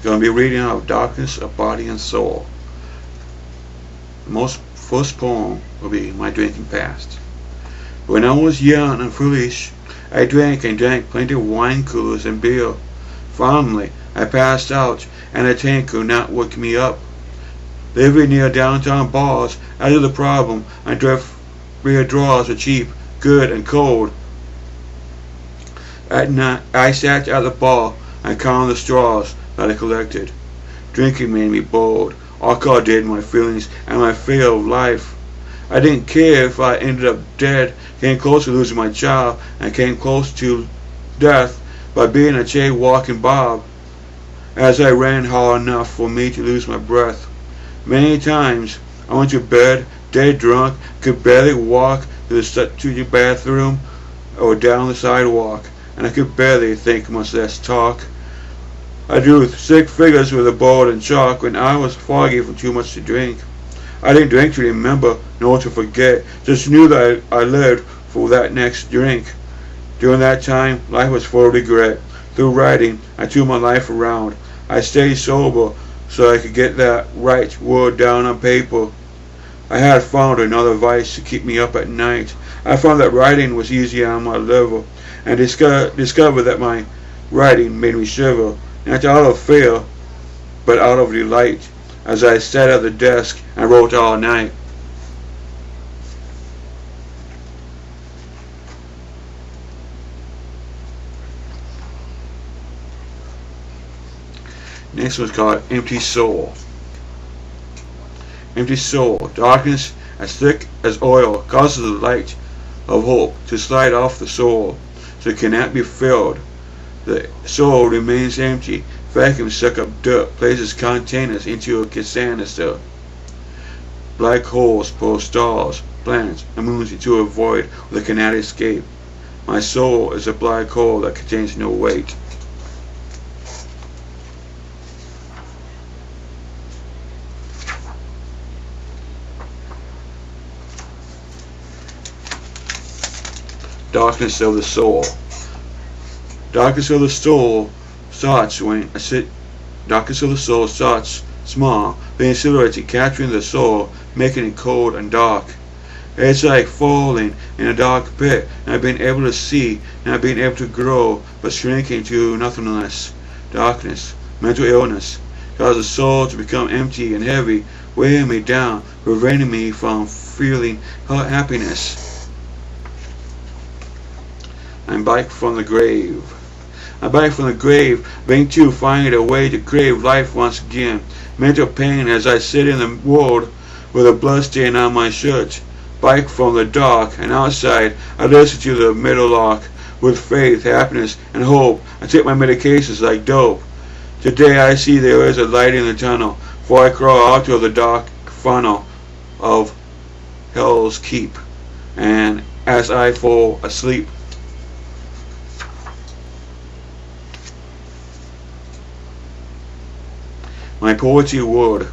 Going to be reading out of Darkness of Body and Soul. The first poem will be My Drinking Past. When I was young and foolish, I drank and drank plenty of wine coolers and beer. Finally, I passed out, and the tank could not wake me up. Living near downtown bars, out of the problem, I drove beer draws were cheap, good, and cold. At night, I sat at the bar and counted the straws that I collected. Drinking made me bold. Alcohol did my feelings and my fear of life. I didn't care if I ended up dead, came close to losing my child, and came close to death by being a jaywalking Bob, as I ran hard enough for me to lose my breath. Many times I went to bed, dead drunk, could barely walk to the bathroom or down the sidewalk, and I could barely think, much less talk. I drew 6 figures with a board and chalk when I was foggy from too much to drink. I didn't drink to remember, nor to forget, just knew that I lived for that next drink. During that time, life was full of regret. Through writing, I turned my life around. I stayed sober so I could get that right word down on paper. I had found another vice to keep me up at night. I found that writing was easy on my liver, and discovered that my writing made me shiver, not out of fear, but out of delight, as I sat at the desk and wrote all night. Next one's called Empty Soul. Empty soul, darkness as thick as oil, causes the light of hope to slide off the soul, so it cannot be filled. The soul remains empty. Vacuums suck up dirt, places containers into a canister. Black holes pull stars, planets, and moons into a void where they cannot escape. My soul is a black hole that contains no weight. Darkness of the soul. Darkness of the soul starts when darkness of the soul starts small, being silhouetted, capturing the soul, making it cold and dark. It's like falling in a dark pit, not being able to see, not being able to grow, but shrinking to nothingness. Darkness, mental illness, causes the soul to become empty and heavy, weighing me down, preventing me from feeling happiness. I'm back from the grave. I'm back from the grave, being to find a way to crave life once again. Mental pain as I sit in the world with a blood stain on my shirt. Back from the dark, and outside I listen to the meadowlark with faith, happiness, and hope. I take my medications like dope. Today I see there is a light in the tunnel, for I crawl out of the dark funnel of Hell's Keep, and as I fall asleep, my poetry word.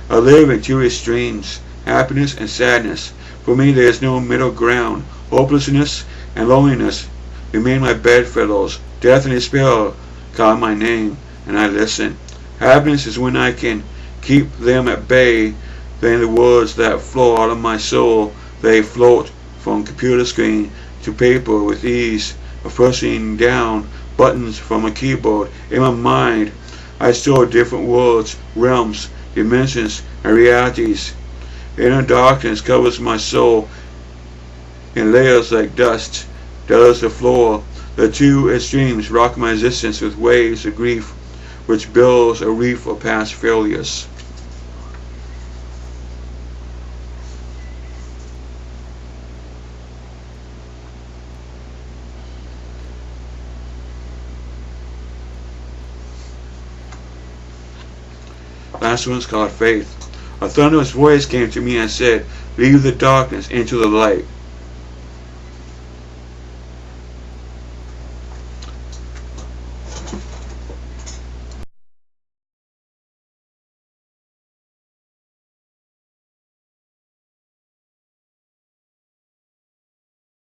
I live in two extremes, happiness and sadness. For me there is no middle ground. Hopelessness and loneliness remain my bedfellows. Death and despair call my name, and I listen. Happiness is when I can keep them at bay. Then the words that flow out of my soul, they float from computer screen to paper with ease of pressing down buttons from a keyboard. In my mind I store different worlds, realms, dimensions, and realities. Inner darkness covers my soul in layers like dust. Does the floor. The two extremes rock my existence with waves of grief, which builds a reef of past failures. Last one's called Faith. A thunderous voice came to me and said, "Leave the darkness into the light."